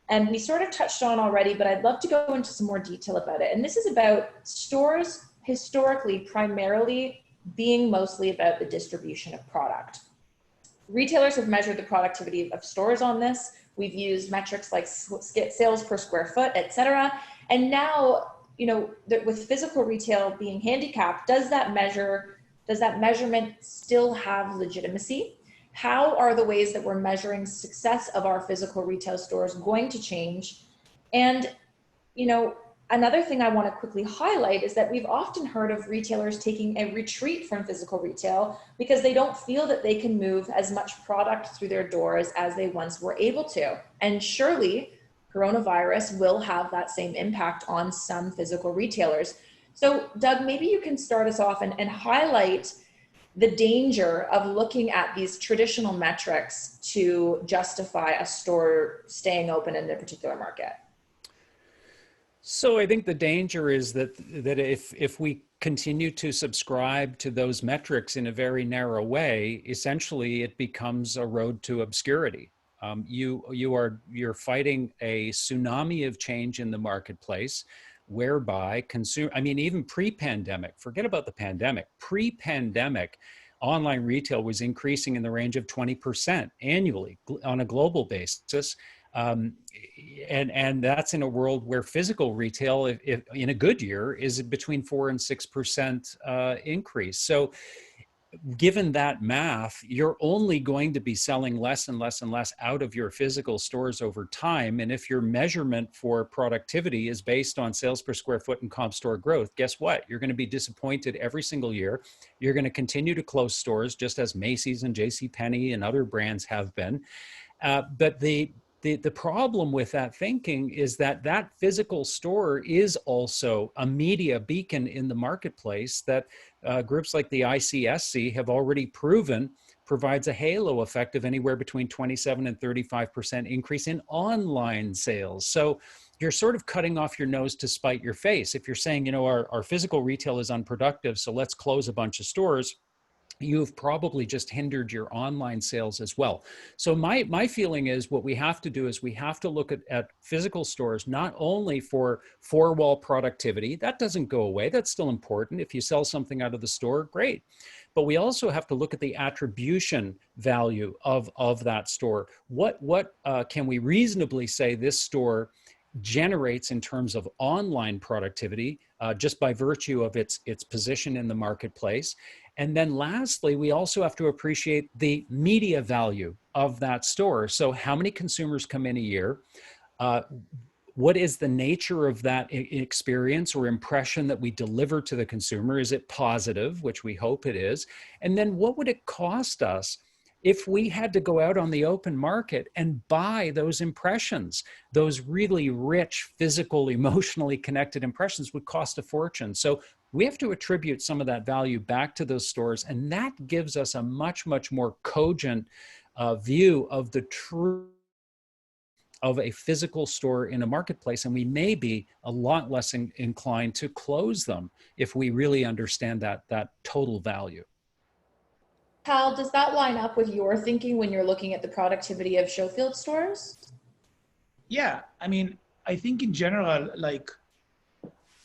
And we sort of touched on already, but I'd love to go into some more detail about it. And this is about stores historically primarily being mostly about the distribution of product. Retailers have measured the productivity of stores on this. We've used metrics like sales per square foot, et cetera. And now, with physical retail being handicapped, does that measurement still have legitimacy? How are the ways that we're measuring success of our physical retail stores going to change? And, you know, another thing I want to quickly highlight is that we've often heard of retailers taking a retreat from physical retail because they don't feel that they can move as much product through their doors as they once were able to. And surely coronavirus will have that same impact on some physical retailers. So Doug, maybe you can start us off and highlight the danger of looking at these traditional metrics to justify a store staying open in a particular market. So I think the danger is that if we continue to subscribe to those metrics in a very narrow way, essentially it becomes a road to obscurity. You're fighting a tsunami of change in the marketplace, whereby even pre-pandemic, forget about the pandemic, pre-pandemic, online retail was increasing in the range of 20% annually on a global basis. And that's in a world where physical retail, if in a good year, is between 4 and 6% increase. So given that math, you're only going to be selling less and less and less out of your physical stores over time. And if your measurement for productivity is based on sales per square foot and comp store growth, guess what? You're going to be disappointed every single year. You're going to continue to close stores, just as Macy's and JCPenney and other brands have been. But the problem with that thinking is that physical store is also a media beacon in the marketplace that groups like the ICSC have already proven provides a halo effect of anywhere between 27 and 35% increase in online sales. So you're sort of cutting off your nose to spite your face. If you're saying, our physical retail is unproductive, so let's close a bunch of stores, you've probably just hindered your online sales as well. So my feeling is what we have to do is we have to look at physical stores, not only for four-wall productivity. That doesn't go away. That's still important. If you sell something out of the store, great. But we also have to look at the attribution value of that store. What can we reasonably say this store generates in terms of online productivity, just by virtue of its position in the marketplace? And then lastly, we also have to appreciate the media value of that store. So how many consumers come in a year? What is the nature of that experience or impression that we deliver to the consumer? Is it positive, which we hope it is? And then what would it cost us if we had to go out on the open market and buy those impressions? Those really rich, physical, emotionally connected impressions would cost a fortune. So we have to attribute some of that value back to those stores, and that gives us a much, much more cogent view of the truth of a physical store in a marketplace, and we may be a lot less inclined to close them if we really understand that total value. Tal, does that line up with your thinking when you're looking at the productivity of Showfield stores? Yeah, I think in general,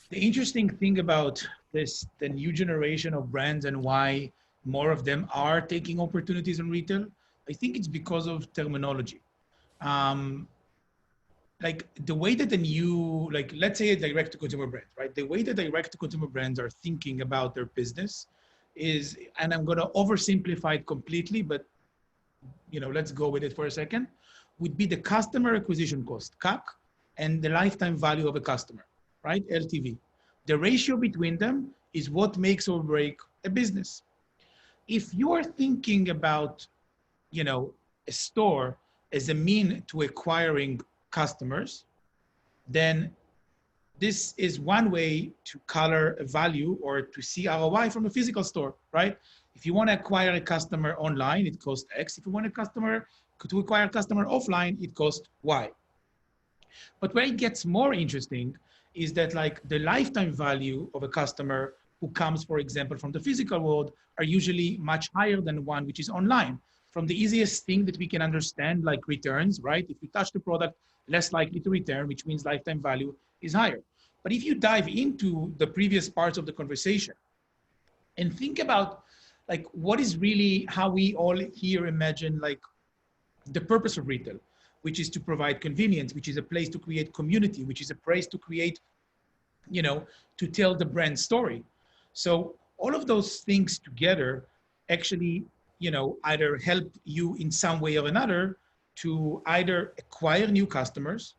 the interesting thing about the new generation of brands and why more of them are taking opportunities in retail, I think it's because of terminology. The way that the new, let's say a direct-to-consumer brand, right? The way that direct-to-consumer brands are thinking about their business is, and I'm going to oversimplify it completely, but let's go with it for a second, would be the customer acquisition cost, CAC, and the lifetime value of a customer, right? LTV. The ratio between them is what makes or break a business. If you are thinking about, a store as a mean to acquiring customers, then this is one way to color a value or to see ROI from a physical store, right? If you want to acquire a customer online, it costs X. If you want to acquire a customer offline, it costs Y. But where it gets more interesting is that the lifetime value of a customer who comes, for example, from the physical world are usually much higher than one which is online. From the easiest thing that we can understand, like returns, right? If you touch the product, less likely to return, which means lifetime value is higher. But if you dive into the previous parts of the conversation and think about what is really how we all here imagine the purpose of retail, which is to provide convenience, which is a place to create community, which is a place to create, to tell the brand story. So all of those things together actually either help you in some way or another to either acquire new customers,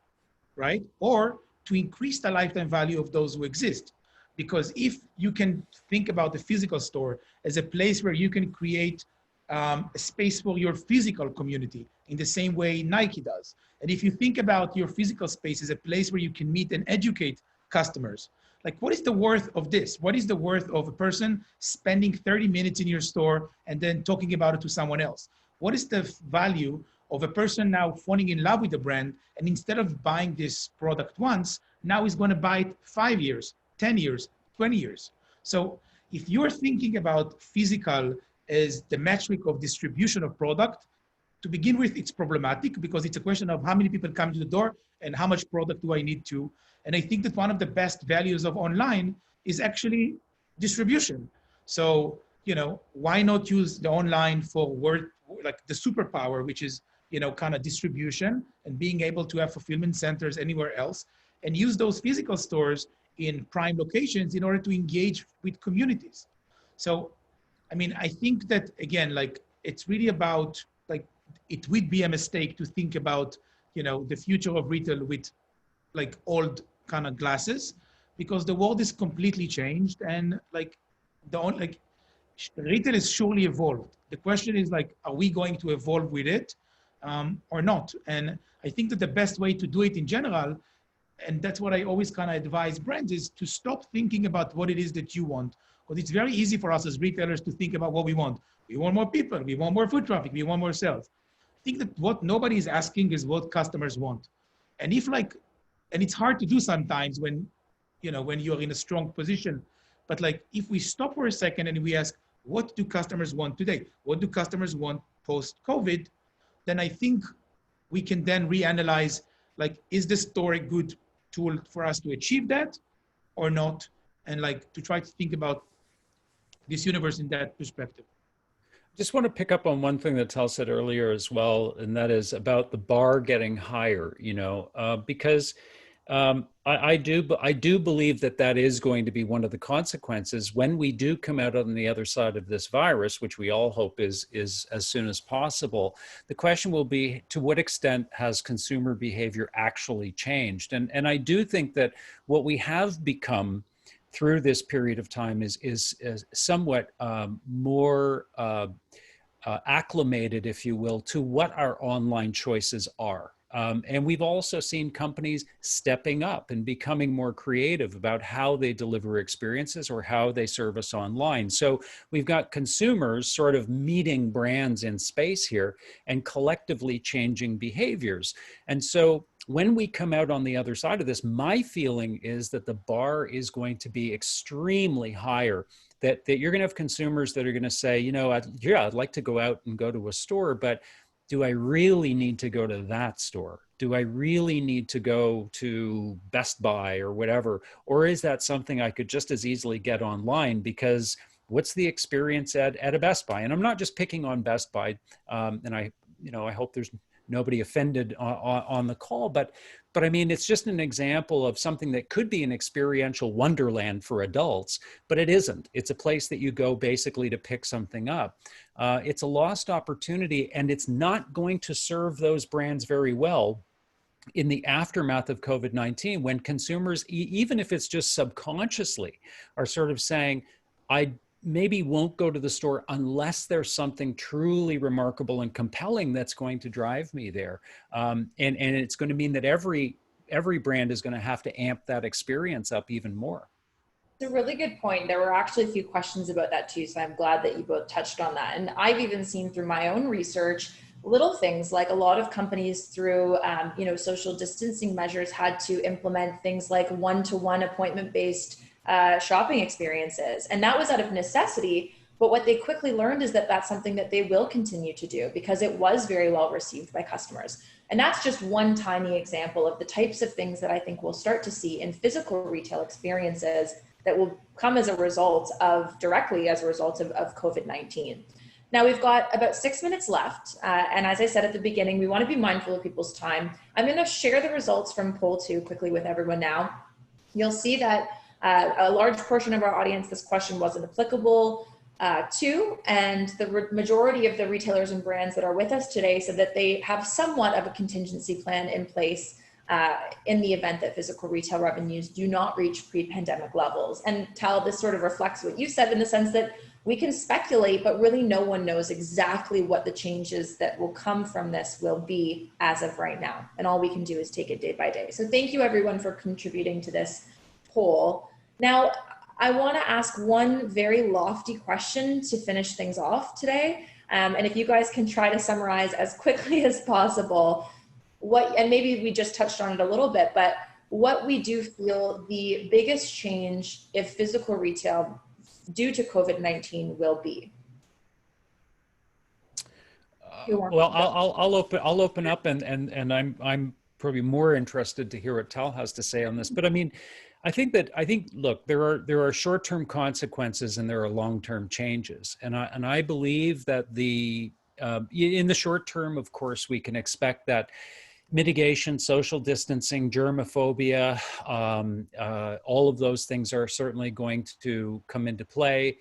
right? Or to increase the lifetime value of those who exist. Because if you can think about the physical store as a place where you can create a space for your physical community in the same way Nike does. And if you think about your physical space as a place where you can meet and educate customers, like what is the worth of this? What is the worth of a person spending 30 minutes in your store and then talking about it to someone else? What is the value of a person now falling in love with the brand, and instead of buying this product once, now he's going to buy it 5 years, 10 years, 20 years. So if you're thinking about physical as the metric of distribution of product, to begin with, it's problematic because it's a question of how many people come to the door and how much product do I need to. And I think that one of the best values of online is actually distribution. So, why not use the online for like the superpower, which is, kind of distribution and being able to have fulfillment centers anywhere else, and use those physical stores in prime locations in order to engage with communities. So, I mean, I think that, again, like, it's really about, like, it would be a mistake to think about, the future of retail with, like, old kind of glasses, because the world is completely changed, and, like, retail is surely evolved. The question is, like, are we going to evolve with it or not? And I think that the best way to do it in general, and that's what I always kind of advise brands, is to stop thinking about what it is that you want. Because it's very easy for us as retailers to think about what we want. We want more people, we want more foot traffic, we want more sales. I think that what nobody is asking is what customers want. And and it's hard to do sometimes when you're in a strong position. But, like, if we stop for a second and we ask, what do customers want today? What do customers want post-COVID? Then I think we can then reanalyze, like, is the store a good tool for us to achieve that or not? And, like, to try to think about this universe in that perspective. Just want to pick up on one thing that Tal said earlier as well, and that is about the bar getting higher, because I do believe that is going to be one of the consequences when we do come out on the other side of this virus, which we all hope is as soon as possible. The question will be, to what extent has consumer behavior actually changed? And I do think that what we have become through this period of time is somewhat more acclimated, if you will, to what our online choices are. And we've also seen companies stepping up and becoming more creative about how they deliver experiences or how they service online. So we've got consumers sort of meeting brands in space here and collectively changing behaviors. And so when we come out on the other side of this, my feeling is that the bar is going to be extremely higher. That you're going to have consumers that are going to say, I'd like to go out and go to a store, but do I really need to go to that store? Do I really need to go to Best Buy or whatever? Or is that something I could just as easily get online? Because what's the experience at a Best Buy? And I'm not just picking on Best Buy, and I hope there's nobody offended on the call, but I mean, it's just an example of something that could be an experiential wonderland for adults, but it isn't. It's a place that you go basically to pick something up. It's a lost opportunity, and it's not going to serve those brands very well in the aftermath of COVID-19, when consumers, even if it's just subconsciously, are sort of saying, I maybe won't go to the store unless there's something truly remarkable and compelling that's going to drive me there. And it's going to mean that every brand is going to have to amp that experience up even more. It's a really good point. There were actually a few questions about that too, so I'm glad that you both touched on that. And I've even seen through my own research, little things like a lot of companies through social distancing measures had to implement things like one-to-one appointment-based shopping experiences. And that was out of necessity. But what they quickly learned is that that's something that they will continue to do because it was very well received by customers. And that's just one tiny example of the types of things that I think we'll start to see in physical retail experiences that will come directly as a result of COVID-19. Now we've got about 6 minutes left. And as I said at the beginning, we want to be mindful of people's time. I'm going to share the results from poll 2 quickly with everyone now. You'll see that a large portion of our audience, this question wasn't applicable. to, and the majority of the retailers and brands that are with us today said that they have somewhat of a contingency plan in place in the event that physical retail revenues do not reach pre-pandemic levels. And Tal, this sort of reflects what you said in the sense that we can speculate, but really no one knows exactly what the changes that will come from this will be as of right now. And all we can do is take it day by day. So thank you everyone for contributing to this poll. Now, I want to ask one very lofty question to finish things off today. And if you guys can try to summarize as quickly as possible and maybe we just touched on it a little bit, but what we do feel the biggest change if physical retail due to COVID-19 will be. Well, I'll open up, and I'm probably more interested to hear what Tal has to say on this. But I mean, I think look, there are short-term consequences and there are long-term changes, and I believe that in the short term, of course, we can expect that mitigation, social distancing, germophobia, all of those things are certainly going to come into play.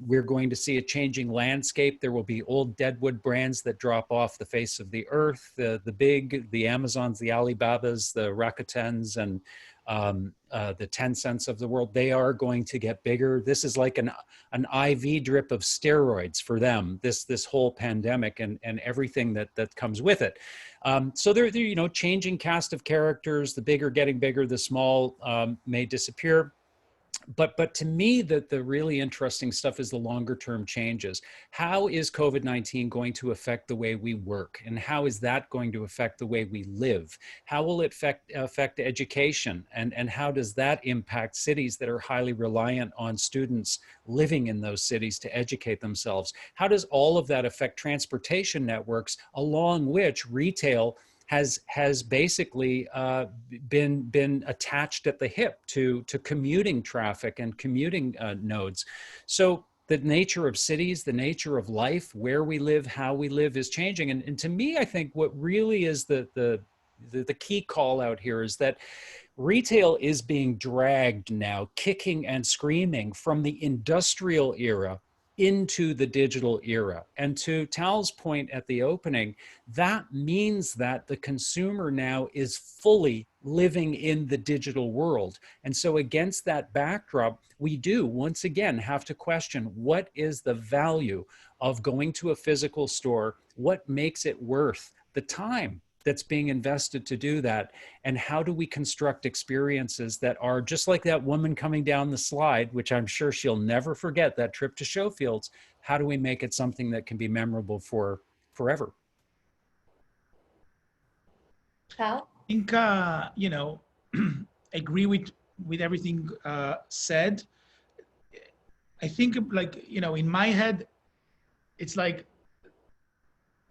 We're going to see a changing landscape. There will be old deadwood brands that drop off the face of the earth. The Amazons, the Alibabas, the Rakutens, and the Tencents of the world, they are going to get bigger. This is like an IV drip of steroids for them, this whole pandemic and everything that comes with it. So they're changing cast of characters, the big are getting bigger, the small may disappear. But to me, the really interesting stuff is the longer term changes. How is COVID-19 going to affect the way we work? And how is that going to affect the way we live? How will it affect education? And how does that impact cities that are highly reliant on students living in those cities to educate themselves? How does all of that affect transportation networks along which retail has basically been attached at the hip to commuting traffic and commuting nodes. So the nature of cities, the nature of life, where we live, how we live is changing. And to me, I think what really is the key call out here is that retail is being dragged now, kicking and screaming from the industrial era into the digital era. And to Tal's point at the opening, that means that the consumer now is fully living in the digital world. And so against that backdrop, we do once again have to question, what is the value of going to a physical store? What makes it worth the time that's being invested to do that? And how do we construct experiences that are just like that woman coming down the slide, which I'm sure she'll never forget, that trip to SHOWFIELDS? How do we make it something that can be memorable for forever? Tal? I think, agree with everything said. I think in my head, it's like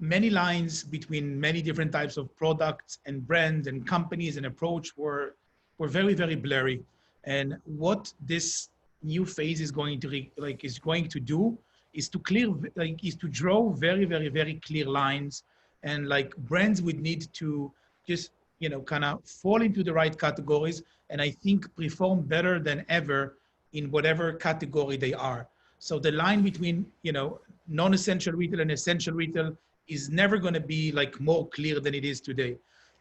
many lines between many different types of products and brands and companies and approach were very, very blurry. And what this new phase is going to do is to draw very, very, very clear lines, and brands would need to just kind of fall into the right categories, and I think perform better than ever in whatever category they are. So the line between non-essential retail and essential retail is never going to be more clear than it is today.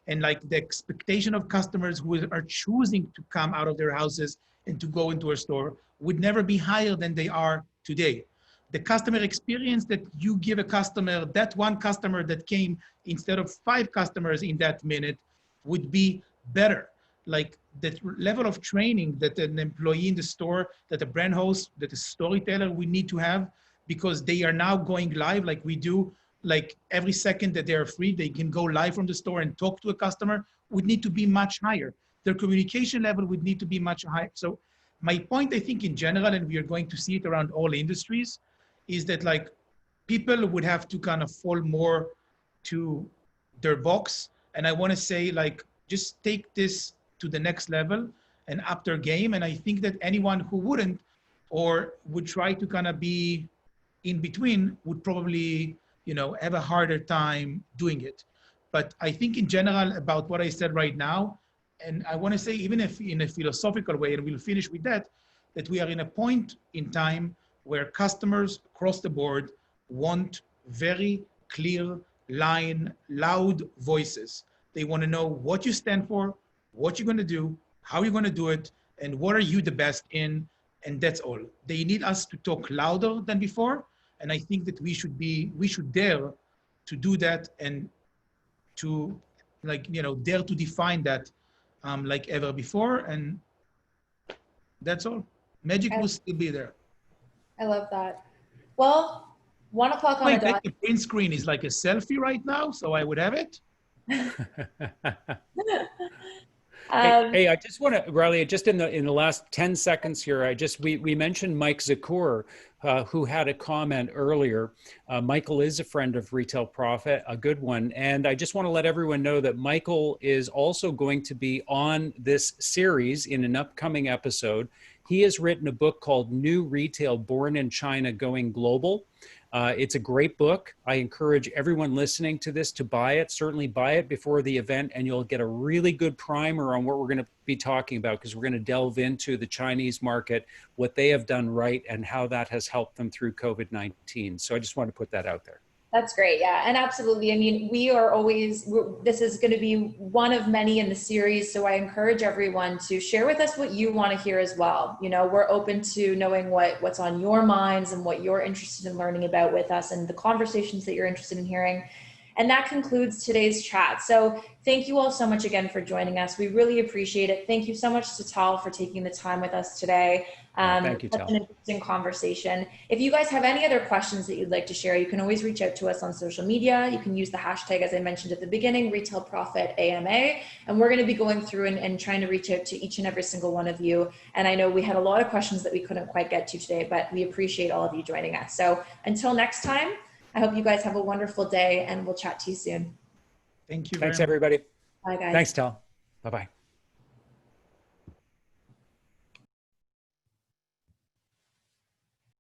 And the expectation of customers who are choosing to come out of their houses and to go into a store would never be higher than they are today. The customer experience that you give a customer, that one customer that came instead of 5 customers in that minute, would be better. The level of training that an employee in the store, that a brand host, that a storyteller we need to have, because they are now going live like we do. Every second that they're free, they can go live from the store and talk to a customer, would need to be much higher. Their communication level would need to be much higher. So my point, I think in general, and we are going to see it around all industries, is that people would have to kind of fall more to their box. And I want to say just take this to the next level and up their game. And I think that anyone who wouldn't or would try to kind of be in between would probably have a harder time doing it. But I think in general about what I said right now, and I want to say, even if in a philosophical way, and we'll finish with that we are in a point in time where customers across the board want very clear line, loud voices. They want to know what you stand for, what you're going to do, how you're going to do it, and what are you the best in, and that's all. They need us to talk louder than before, and I think that we should dare to do that and to dare to define that like ever before, and that's all. Magic will still be there. I love that. Well, 1 o'clock on the dot. The print screen is like a selfie right now, so I would have it. Hey, I just want to, Reilly, just in the last 10 seconds here, we mentioned Mike Zakur, who had a comment earlier. Michael is a friend of Retail Profit, a good one. And I just want to let everyone know that Michael is also going to be on this series in an upcoming episode. He has written a book called New Retail, Born in China, Going Global. It's a great book. I encourage everyone listening to this to buy it. Certainly buy it before the event, and you'll get a really good primer on what we're going to be talking about, because we're going to delve into the Chinese market, what they have done right, and how that has helped them through COVID-19. So I just want to put that out there. That's great. Yeah. And absolutely. I mean, this is going to be one of many in the series. So I encourage everyone to share with us what you want to hear as well. You know, we're open to knowing what's on your minds and what you're interested in learning about with us and the conversations that you're interested in hearing. And that concludes today's chat. So thank you all so much again for joining us. We really appreciate it. Thank you so much to Tal for taking the time with us today. Thank you, Tal. Such an interesting conversation. If you guys have any other questions that you'd like to share, you can always reach out to us on social media. You can use the hashtag, as I mentioned at the beginning, Retail Profit AMA. And we're going to be going through and trying to reach out to each and every single one of you. And I know we had a lot of questions that we couldn't quite get to today, but we appreciate all of you joining us. So until next time, I hope you guys have a wonderful day, and we'll chat to you soon. Thank you. Thanks, everybody. Bye, guys. Thanks, Tal. Bye-bye.